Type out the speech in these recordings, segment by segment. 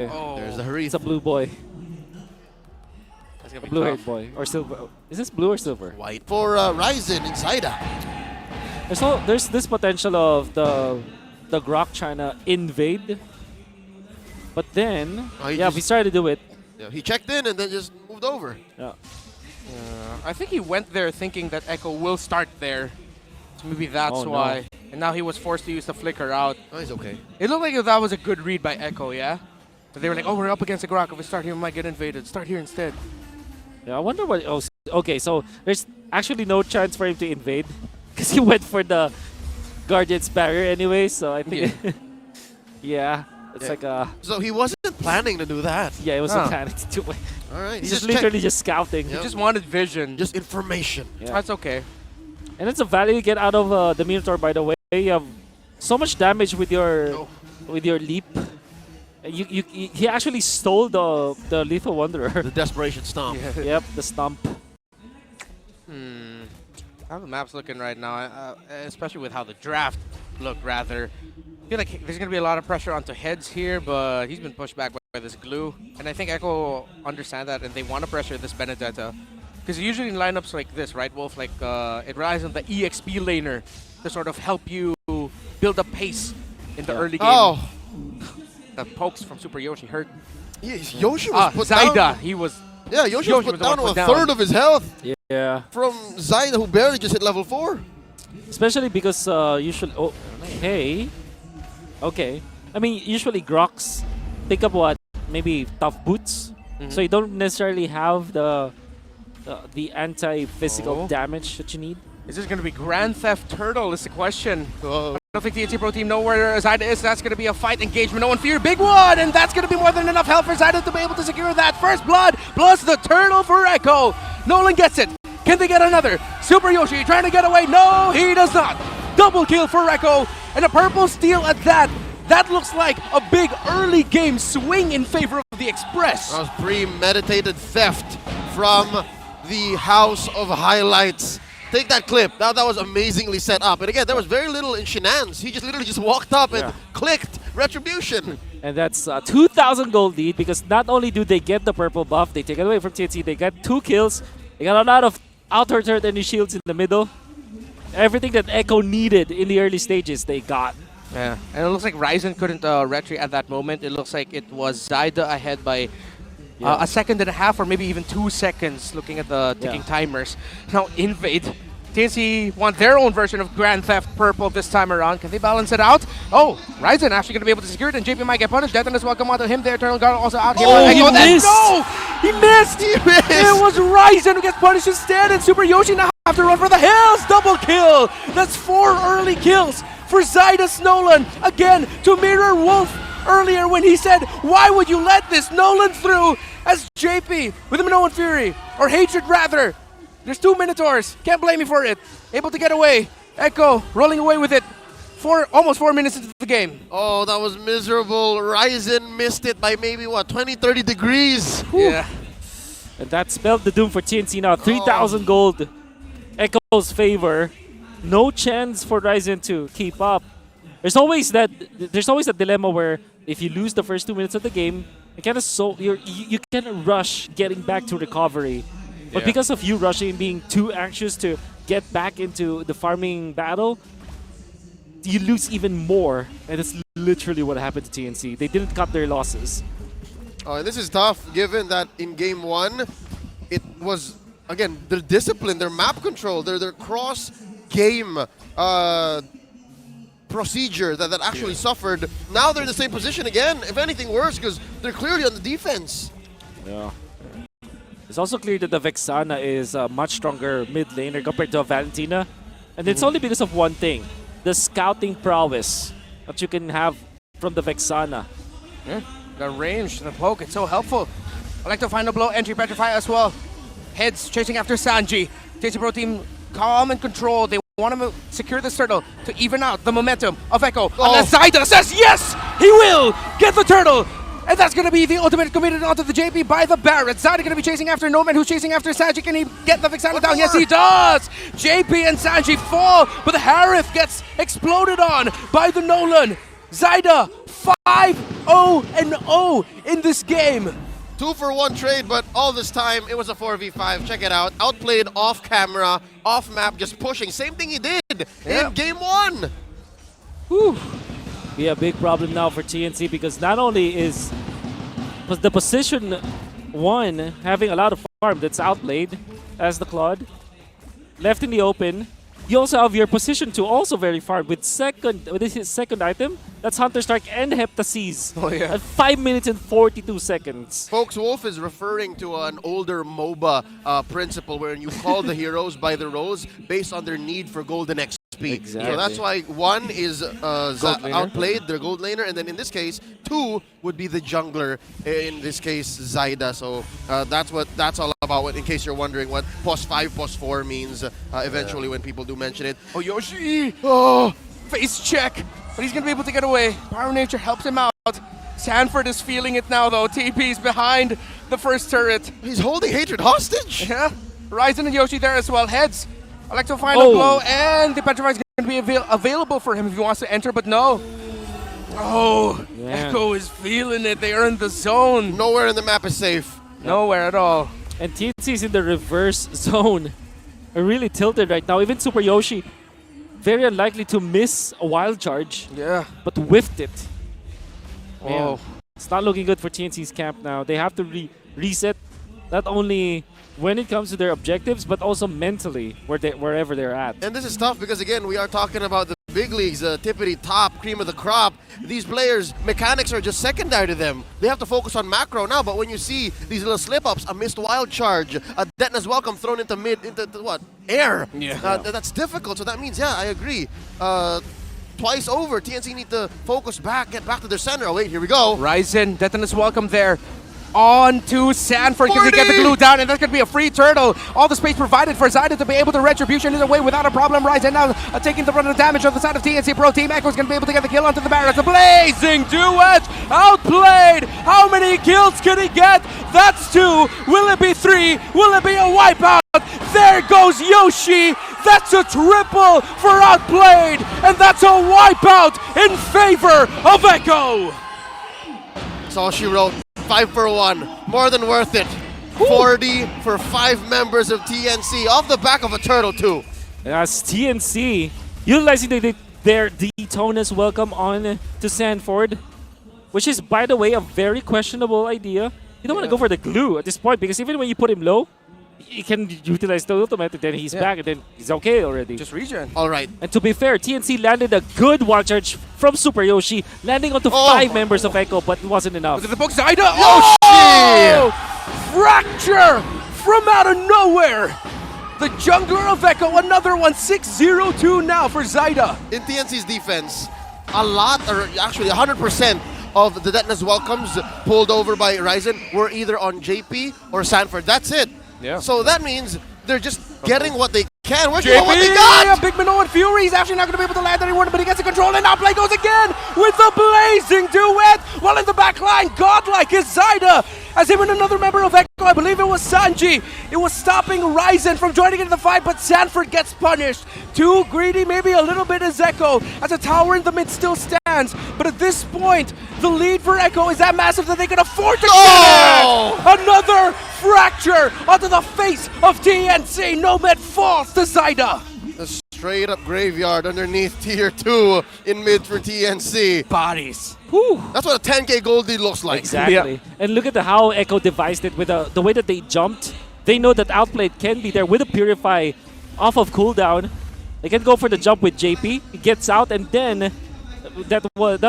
Oh. There's the hurry. It's a blue boy. That's gonna be Blue-haired tough. boy. Or silver. Is this blue or silver? White for Ryzen inside. There's this potential of the Grok trying to invade. But then, we started to do it. Yeah, he checked in and then just moved over. Yeah. I think he went there thinking that Echo will start there. So maybe that's why. No. And now he was forced to use the flicker out. Oh, he's okay. It looked like that was a good read by Echo, yeah? But they were like, oh, we're up against the Grok. If we start here, we might get invaded. Start here instead. Yeah, I wonder what... Oh, okay, so there's actually no chance for him to invade. Because he went for the Guardian's barrier anyway, so I think... Yeah. It's like a... So he wasn't planning to do that. Yeah, it wasn't planning to do it. All right. He's just literally just scouting. He just wanted vision. Just information. Yeah. That's okay. And it's a value you get out of the Minotaur, by the way. You have so much damage with your leap. He actually stole the Lethal Wanderer. The Desperation Stomp. Yeah. Yep, the stomp. How the map's looking right now, especially with how the draft looked, rather. I feel like there's going to be a lot of pressure onto Heads here, but he's been pushed back by this glue. And I think Echo understand that, and they want to pressure this Benedetta. Because usually in lineups like this, right, Wolf, like it relies on the EXP laner to sort of help you build up pace in the early game. Oh! The pokes from Super Yoshi hurt. Yeah, Yoshi was put Zaida, down. he was... Yeah, Yoshi was put down to a third of his health. Yeah. From Zaida, who barely just hit level 4. Especially because usually... Oh, okay. Okay. I mean, usually Groks pick up what? Maybe tough boots. So you don't necessarily have the anti-physical damage that you need. Is this going to be Grand Theft Turtle is the question. I don't think the TNT Pro team know where Zaida is. That's going to be a fight engagement. No one fear. Big one! And that's going to be more than enough health for Zaida to be able to secure that first blood. Plus the turtle for Echo. Nolan gets it. Can they get another? Super Yoshi trying to get away. No, he does not. Double kill for Echo. And a purple steal at that. That looks like a big early game swing in favor of the Express. That was premeditated theft from the House of Highlights. Take that clip. That was amazingly set up. And again, there was very little in shenanigans. He just literally just walked up and clicked Retribution. And that's 2,000 gold lead because not only do they get the purple buff, they take it away from TNT, they got 2 kills. They got a lot of outer turret and shields in the middle. Everything that Echo needed in the early stages, they got. Yeah, and it looks like Ryzen couldn't retry at that moment. It looks like it was Zaida ahead by a second and a half or maybe even 2 seconds looking at the ticking timers. Now Invade. TNC want their own version of Grand Theft Purple this time around. Can they balance it out? Oh, Ryzen actually going to be able to secure it, and JP might get punished. Detonus will come onto him there. Eternal Guard also out here. Oh, he missed! No! He missed! It was Ryzen who gets punished instead, and Super Yoshi now have to run for the hills. Double kill! That's 4 early kills for Zydus Nolan. Again, to mirror Wolf earlier when he said, why would you let this Nolan through? As JP with Minoan Fury, or Hatred rather. There's 2 Minotaurs. Can't blame me for it. Able to get away. Echo rolling away with it. Almost 4 minutes into the game. Oh, that was miserable. Ryzen missed it by maybe, what, 20, 30 degrees? Yeah. And that spelled the doom for TNC now. 3,000 gold. Echo's favor. No chance for Ryzen to keep up. There's always that dilemma where if you lose the first 2 minutes of the game, you can rush getting back to recovery. But because of you rushing and being too anxious to get back into the farming battle, you lose even more. And that's literally what happened to TNC. They didn't cut their losses. Oh, and this is tough given that in game 1, it was, again, their discipline, their map control, their cross-game procedure that actually suffered. Now they're in the same position again, if anything worse, because they're clearly on the defense. Yeah. It's also clear that the Vexana is a much stronger mid laner compared to a Valentina. And it's only because of one thing. The scouting prowess that you can have from the Vexana. Yeah. The range, the poke, it's so helpful. I like to find a blow, entry petrify as well. Heads chasing after Sanji. TNC Pro team calm and controlled. They want to secure this turtle to even out the momentum of Echo. Unless Zaida says yes, he will get the turtle. And that's going to be the ultimate committed onto the JP by the Barret. Zaida going to be chasing after Nomad, who's chasing after Sanji. Can he get the Vexana down? Yes, he does! JP and Sanji fall, but the Harith gets exploded on by the Nolan. Zaida 5-0-0 in this game. 2-for-1 trade, but all this time it was a 4v5. Check it out. Outplayed off camera, off map, just pushing. Same thing he did in game 1. Whew. Be a big problem now for TNC because not only is the position 1 having a lot of farm that's outplayed as the Claude, left in the open. You also have your position 2 also very far with his second item. That's Hunter Strike and Heptaseas at 5 minutes and 42 seconds. Folks, Wolf is referring to an older MOBA principle wherein you call the heroes by the roles based on their need for golden XP. Exactly. So that's why 1 is outplayed, their gold laner, and then in this case, 2 would be the jungler, in this case, Zyda. So that's all about, in case you're wondering what pos 5, pos 4 means eventually when people do mention it. Oh, Yoshi! Oh, face check! But he's going to be able to get away. Power Nature helps him out. Sanford is feeling it now, though. TP's behind the first turret. He's holding Hatred hostage? Yeah. Ryzen and Yoshi there as well. Heads. Electro final blow, and the Petrify is going to be available for him if he wants to enter, but no. Oh, Echo is feeling it. They are in the zone. Nowhere in the map is safe. Nowhere at all. And TNC is in the reverse zone. Are really tilted right now. Even Super Yoshi, very unlikely to miss a wild charge. Yeah. But whiffed it. Man, Oh. it's not looking good for TNC's camp now. They have to reset not only when it comes to their objectives, but also mentally wherever they're at. And this is tough because, again, we are talking about the big leagues, tippity top, cream of the crop. These players, mechanics are just secondary to them. They have to focus on macro now, but when you see these little slip-ups, a missed wild charge, a Detna's welcome thrown into air. Yeah. That's difficult, so that means, yeah, I agree. Twice over, TNC need to focus back, get back to their center. Oh, wait, here we go. Ryzen, Detonus welcome there. On to Sanford. Can he get the glue down? And that's going to be a free turtle. All the space provided for Zyda to be able to retribution his way without a problem. Ryzen now taking the brunt of the damage on the side of TNC Pro Team. Echo's going to be able to get the kill onto the barracks. A blazing duet. Outplayed. How many kills can he get? That's 2. Will it be 3? Will it be a wipeout? There goes Yoshi. That's a triple for Outplayed. And that's a wipeout in favor of Echo. That's all she wrote. 5-for-1, more than worth it. 40 for 5 members of TNC, off the back of a turtle too. As TNC utilizing their Daytona's welcome on to Sanford, which is, by the way, a very questionable idea. You don't want to go for the glue at this point because even when you put him low, he can utilize the ultimate and then he's back and then he's okay already. Just regen. All right. And to be fair, TNC landed a good wild charge from Super Yoshi, landing onto 5 members of Echo, but it wasn't enough. Look at the book, Zyda. Oh! Fracture from out of nowhere. The jungler of Echo, another one, 6-0-2 now for Zyda. In TNC's defense, a lot, or actually 100% of the Detna's welcomes pulled over by Ryzen were either on JP or Sanford. That's it. Yeah. So that means they're just getting what they can. Where's JP, what they got? Big Minoan Fury. He's actually not going to be able to land anywhere, but he gets the control, and Outplay goes again with the blazing duet. While in the back line, godlike is Zyda. As him and another member of Echo, I believe it was Sanji. It was stopping Ryzen from joining into the fight, but Sanford gets punished. Too greedy, maybe a little bit is Echo, as a tower in the mid still stands. But at this point, the lead for Echo is that massive that they can afford to get it. Another fracture onto the face of TNC. Nomad falls to Zyda. A straight up graveyard underneath tier 2 in mid for TNC. Bodies. Whew. That's what a 10k gold lead looks like. Exactly. Yeah. And look at how Echo devised it with the way that they jumped. They know that Outplayed can be there with a Purify off of cooldown. They can go for the jump with JP. He gets out and then that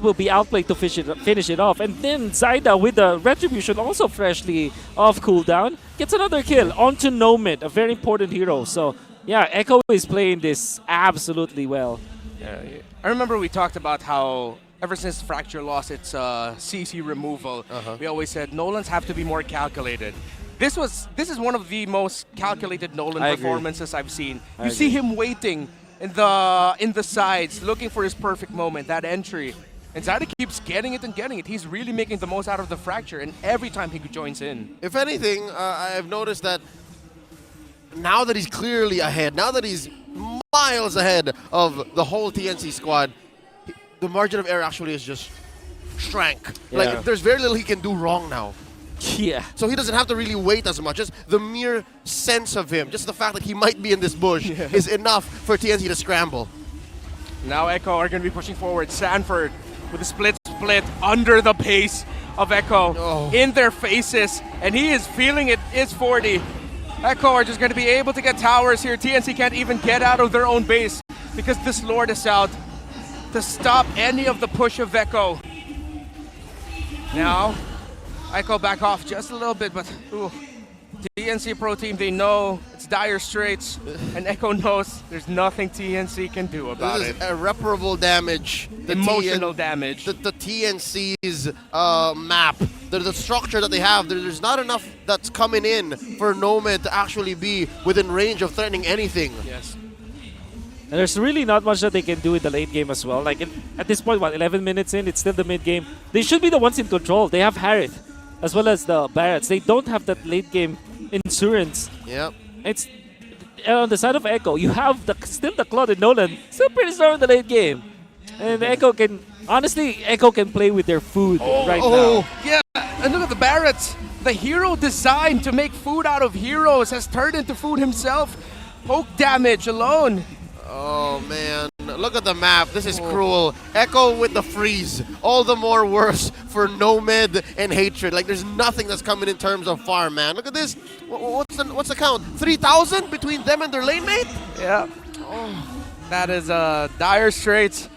will be Outplayed to finish it off. And then Zyda with the Retribution also freshly off cooldown gets another kill onto Nomad, a very important hero. So yeah, Echo is playing this absolutely well. Yeah, I remember we talked about how ever since Fracture lost its CC removal, we always said Nolans have to be more calculated. This is one of the most calculated Nolan performances I've seen. You see him waiting in the sides, looking for his perfect moment, that entry. And Zyda keeps getting it and getting it. He's really making the most out of the Fracture, and every time he joins in. If anything, I've noticed that now that he's clearly ahead, now that he's miles ahead of the whole TNC squad, the margin of error actually is just shrank. Yeah. Like, there's very little he can do wrong now. Yeah. So he doesn't have to really wait as much. Just the mere sense of him, just the fact that he might be in this bush is enough for TNC to scramble. Now Echo are going to be pushing forward. Sanford with a split under the pace of Echo in their faces. And he is feeling it. It's 40. Echo are just going to be able to get towers here. TNC can't even get out of their own base because this Lord is out to stop any of the push of Echo. Now, Echo back off just a little bit, but TNC Pro Team, they know it's dire straits, and Echo knows there's nothing TNC can do about This it. is irreparable damage. Emotional damage. The TNC's map, the structure that they have, there's not enough that's coming in for Nomad to actually be within range of threatening anything. Yes. And there's really not much that they can do in the late game as well. Like at this point, 11 minutes in, it's still the mid game. They should be the ones in control. They have Harith as well as the Barretts. They don't have that late game insurance. Yep. It's on the side of Echo. You have still the Claude and Nolan, still pretty strong in the late game. And Echo can play with their food right now. Yeah, and look at the Barretts. The hero designed to make food out of heroes has turned into food himself. Poke damage alone. Oh man, look at the map. This is cruel. Echo with the freeze. All the more worse for Nomad and Hatred. Like there's nothing that's coming in terms of farm, man. Look at this. What's the count? 3,000 between them and their lane mate? Yeah. Oh, that is dire straits.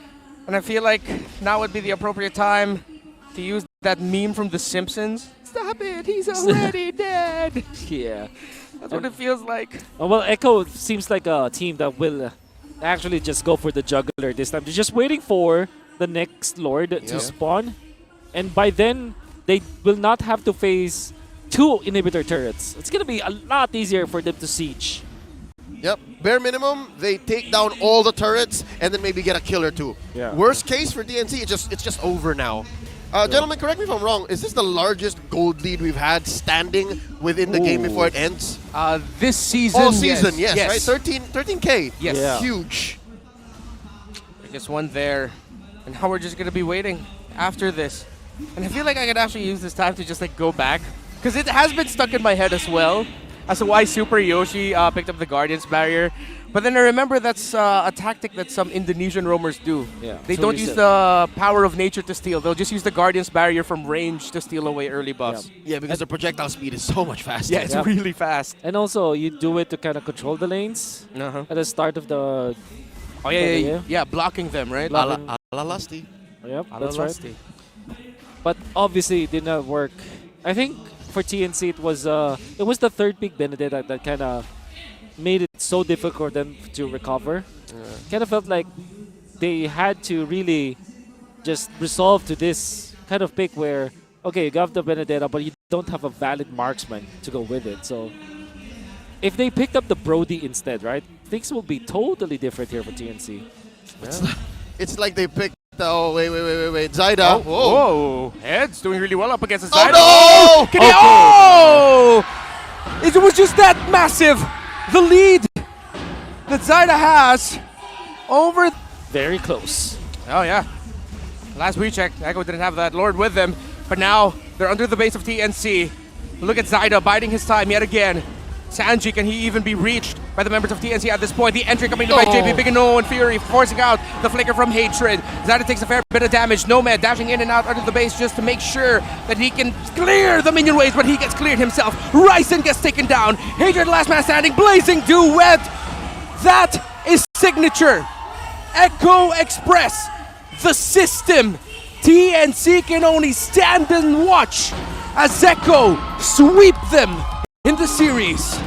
And I feel like now would be the appropriate time to use that meme from The Simpsons. Stop it, he's already dead. Yeah. That's what it feels like. Oh, well, Echo seems like a team that will actually just go for the juggler this time. They're just waiting for the next Lord to spawn. And by then, they will not have to face 2 inhibitor turrets. It's going to be a lot easier for them to siege. Yep. Bare minimum, they take down all the turrets and then maybe get a kill or 2. Yeah. Worst case for DNC, it's just over now. Gentlemen, correct me if I'm wrong. Is this the largest gold lead we've had standing within the game before it ends? This season, All season, yes. Right? 13K. Yes. Yeah. Huge. Just one there. And now we're just going to be waiting after this. And I feel like I could actually use this time to just like go back. Because it has been stuck in my head as well as to why Super Yoshi picked up the Guardian's Barrier. But then I remember that's a tactic that some Indonesian roamers do. Yeah, They so don't we use said- the power of nature to steal. They'll just use the Guardian's Barrier from range to steal away early buffs. Yeah, because the projectile speed is so much faster. Yeah, it's Yep. really fast. And also, you do it to kind of control the lanes at the start of the... Oh, yeah, blocking them, right? Blocking- Ala Lusty. Yep, Ala that's right. Lusty. But obviously, it did not work. I think for TNC, it was the third pick Benedetta that kind of made it so difficult for them to recover. Kind of felt like they had to really just resolve to this kind of pick where, okay, you got the Benedetta, but you don't have a valid marksman to go with it. So if they picked up the Brody instead, right, things will be totally different here for TNC. It's like they picked. Oh, wait. Zyda. Whoa. Heads doing really well up against the Oh, side. no! Can he- Oh! It was just that massive. The lead that Zyda has over. Very close. Oh, yeah. Last we checked, Echo didn't have that Lord with them. But now they're under the base of TNC. Look at Zyda biding his time yet again. Sanji, can he even be reached by the members of TNC at this point? The entry coming in by JP Big and No and Fury, forcing out the flicker from Hatred. Zyda takes a fair bit of damage. Nomad dashing in and out under the base just to make sure that he can clear the minion waves, but he gets cleared himself. Ryzen gets taken down. Hatred, last man standing, blazing duet. That is signature. Echo Express, the system. TNC can only stand and watch as Echo sweep them in the series.